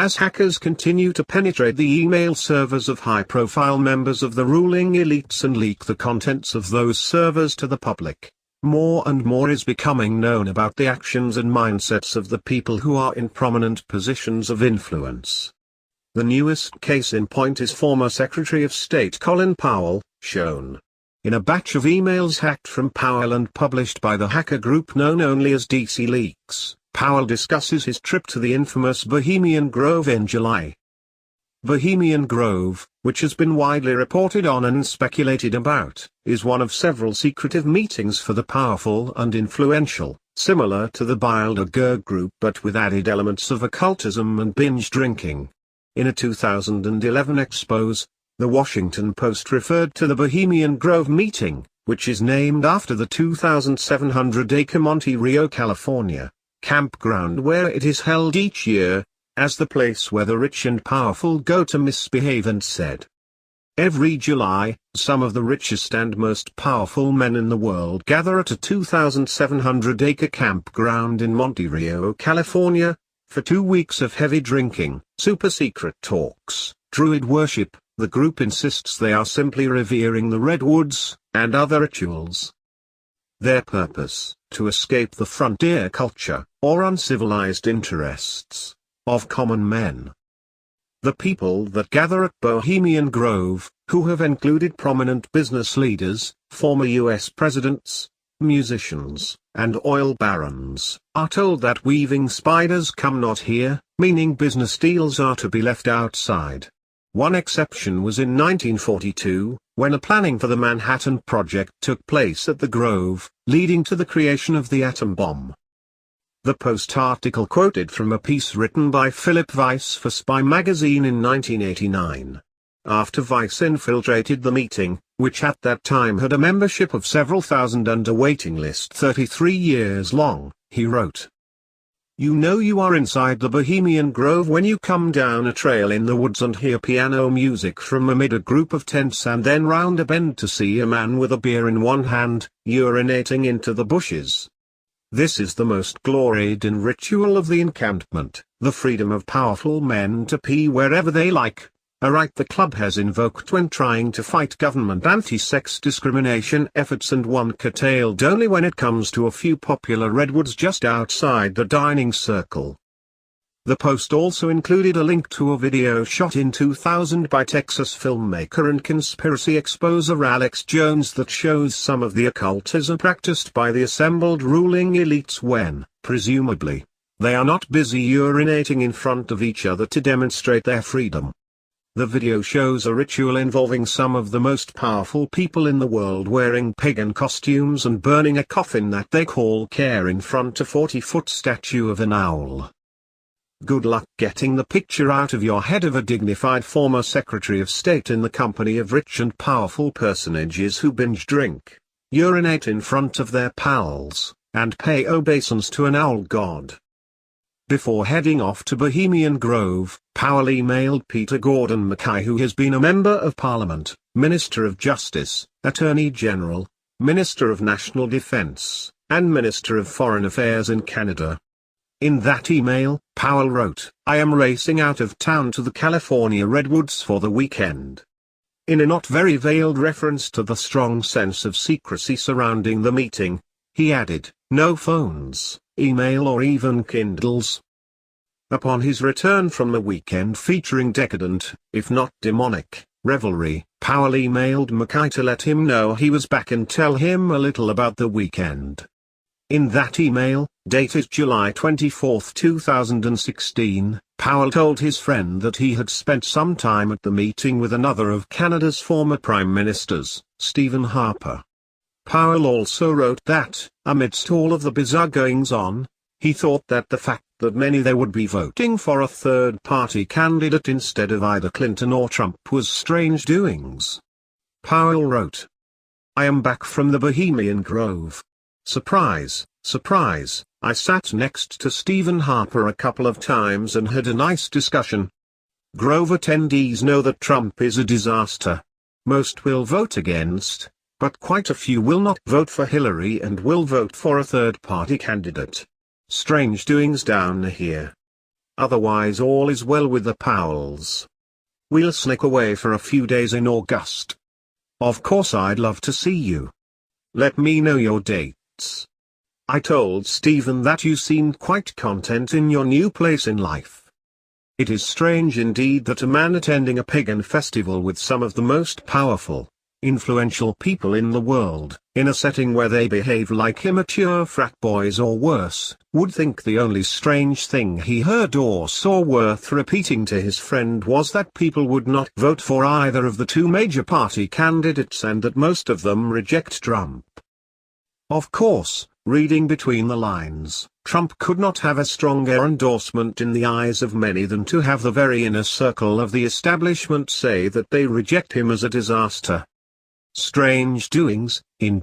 as hackers continue to penetrate the email servers of high-profile members of the ruling elites and leak the contents of those servers to the public. More and more is becoming known about the actions and mindsets of the people who are in prominent positions of influence. The newest case in point is former Secretary of State Colin Powell, shown in a batch of emails hacked from Powell and published by the hacker group known only as DC Leaks. Powell discusses his trip to the infamous Bohemian Grove in July. Bohemian Grove, which has been widely reported on and speculated about, is one of several secretive meetings for the powerful and influential, similar to the Bilderberg Group but with added elements of occultism and binge drinking. In a 2011 expose, The Washington Post referred to the Bohemian Grove meeting, which is named after the 2,700-acre Monte Rio, California, campground where it is held each year, as the place where the rich and powerful go to misbehave, and said, "Every July, some of the richest and most powerful men in the world gather at a 2,700-acre campground in Monte Rio, California, for 2 weeks of heavy drinking, super-secret talks, druid worship." The group insists they are simply revering the redwoods, and other rituals. Their purpose, to escape the frontier culture, or uncivilized interests, of common men. The people that gather at Bohemian Grove, who have included prominent business leaders, former U.S. presidents, musicians, and oil barons, are told that weaving spiders come not here, meaning business deals are to be left outside. One exception was in 1942, when a planning for the Manhattan Project took place at the Grove, leading to the creation of the atom bomb. The Post article quoted from a piece written by Philip Weiss for Spy magazine in 1989. After Weiss infiltrated the meeting, which at that time had a membership of several thousand and a waiting list 33 years long, he wrote, "You know you are inside the Bohemian Grove when you come down a trail in the woods and hear piano music from amid a group of tents and then round a bend to see a man with a beer in one hand, urinating into the bushes. This is the most gloried-in ritual of the encampment, the freedom of powerful men to pee wherever they like, a right the club has invoked when trying to fight government anti-sex discrimination efforts and one curtailed only when it comes to a few popular redwoods just outside the dining circle." The Post also included a link to a video shot in 2000 by Texas filmmaker and conspiracy exposer Alex Jones that shows some of the occultism practiced by the assembled ruling elites when, presumably, they are not busy urinating in front of each other to demonstrate their freedom. The video shows a ritual involving some of the most powerful people in the world wearing pagan costumes and burning a coffin that they call care in front of a 40-foot statue of an owl. Good luck getting the picture out of your head of a dignified former Secretary of State in the company of rich and powerful personages who binge drink, urinate in front of their pals, and pay obeisance to an owl god. Before heading off to Bohemian Grove, Powell emailed Peter Gordon Mackay, who has been a Member of Parliament, Minister of Justice, Attorney General, Minister of National Defense, and Minister of Foreign Affairs in Canada. In that email, Powell wrote, "I am racing out of town to the California Redwoods for the weekend." In a not very veiled reference to the strong sense of secrecy surrounding the meeting, he added, "No phones, email or even Kindles." Upon his return from the weekend featuring decadent, if not demonic, revelry, Powell emailed Mackay to let him know he was back and tell him a little about the weekend. In that email, dated July 24, 2016, Powell told his friend that he had spent some time at the meeting with another of Canada's former prime ministers, Stephen Harper. Powell also wrote that, amidst all of the bizarre goings-on, he thought that the fact that many there would be voting for a third-party candidate instead of either Clinton or Trump was strange doings. Powell wrote, "I am back from the Bohemian Grove. Surprise, surprise, I sat next to Stephen Harper a couple of times and had a nice discussion. Grove attendees know that Trump is a disaster. Most will vote against, but quite a few will not vote for Hillary and will vote for a third-party candidate. Strange doings down here." Otherwise all is well with the Powells. We'll sneak away for a few days in August. Of course I'd love to see you. Let me know your dates. I told Stephen that you seemed quite content in your new place in life. It is strange indeed that a man attending a pagan festival with some of the most powerful, influential people in the world, in a setting where they behave like immature frat boys or worse, would think the only strange thing he heard or saw worth repeating to his friend was that people would not vote for either of the two major party candidates and that most of them reject Trump. Of course, reading between the lines, Trump could not have a stronger endorsement in the eyes of many than to have the very inner circle of the establishment say that they reject him as a disaster. Strange doings, indeed.